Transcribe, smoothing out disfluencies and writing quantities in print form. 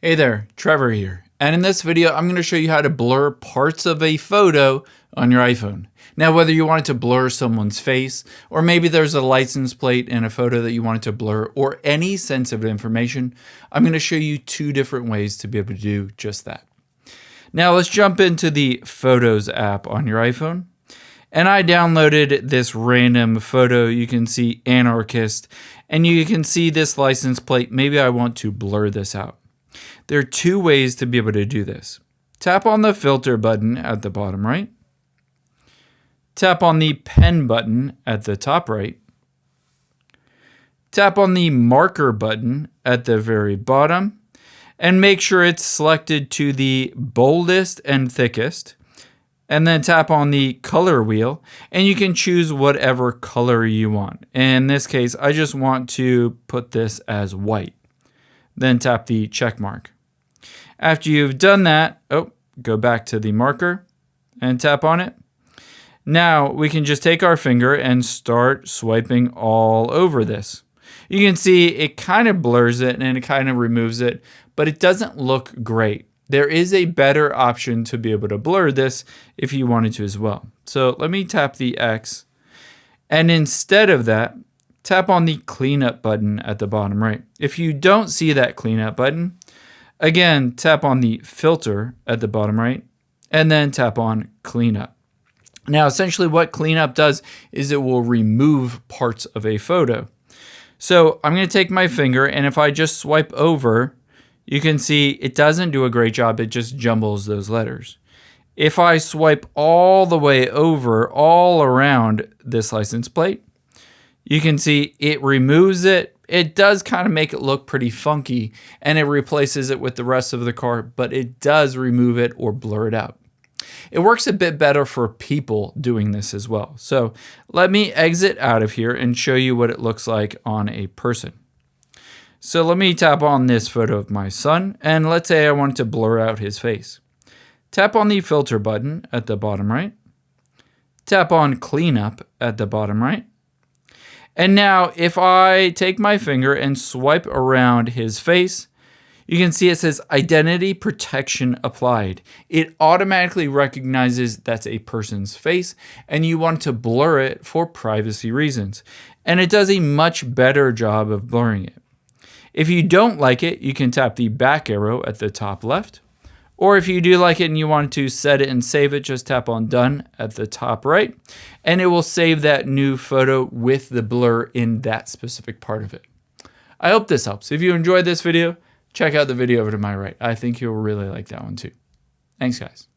Hey there, Trevor here. And in this video, I'm going to show you how to blur parts of a photo on your iPhone. Now, whether you want it to blur someone's face, or maybe there's a license plate in a photo that you want it to blur, or any sensitive information, I'm going to show you two different ways to be able to do just that. Now, let's jump into the Photos app on your iPhone. And I downloaded this random photo. You can see anarchist, and you can see this license plate. Maybe I want to blur this out. There are two ways to be able to do this. Tap on the filter button at the bottom right. Tap on the pen button at the top right. Tap on the marker button at the very bottom. And make sure it's selected to the boldest and thickest. And then tap on the color wheel. And you can choose whatever color you want. In this case, I just want to put this as white. Then tap the check mark. After you've done that, go back to the marker and tap on it. Now we can just take our finger and start swiping all over this. You can see it kind of blurs it and it kind of removes it, but it doesn't look great. There is a better option to be able to blur this if you wanted to as well. So let me tap the X, and instead of that, tap on the cleanup button at the bottom right. If you don't see that cleanup button, again, tap on the filter at the bottom right, and then tap on cleanup. Now, essentially what cleanup does is it will remove parts of a photo. So I'm going to take my finger, and if I just swipe over, you can see it doesn't do a great job. It just jumbles those letters. If I swipe all the way over, all around this license plate, you can see it removes it. It does kind of make it look pretty funky, and it replaces it with the rest of the car, but it does remove it or blur it out. It works a bit better for people doing this as well. So let me exit out of here and show you what it looks like on a person. So let me tap on this photo of my son, and let's say I want to blur out his face. Tap on the filter button at the bottom right. Tap on cleanup at the bottom right. And now if I take my finger and swipe around his face, you can see it says identity protection applied. It automatically recognizes that's a person's face, and you want to blur it for privacy reasons. And it does a much better job of blurring it. If you don't like it, you can tap the back arrow at the top left. Or if you do like it and you want to set it and save it, just tap on done at the top right, and it will save that new photo with the blur in that specific part of it. I hope this helps. If you enjoyed this video, check out the video over to my right. I think you'll really like that one too. Thanks, guys.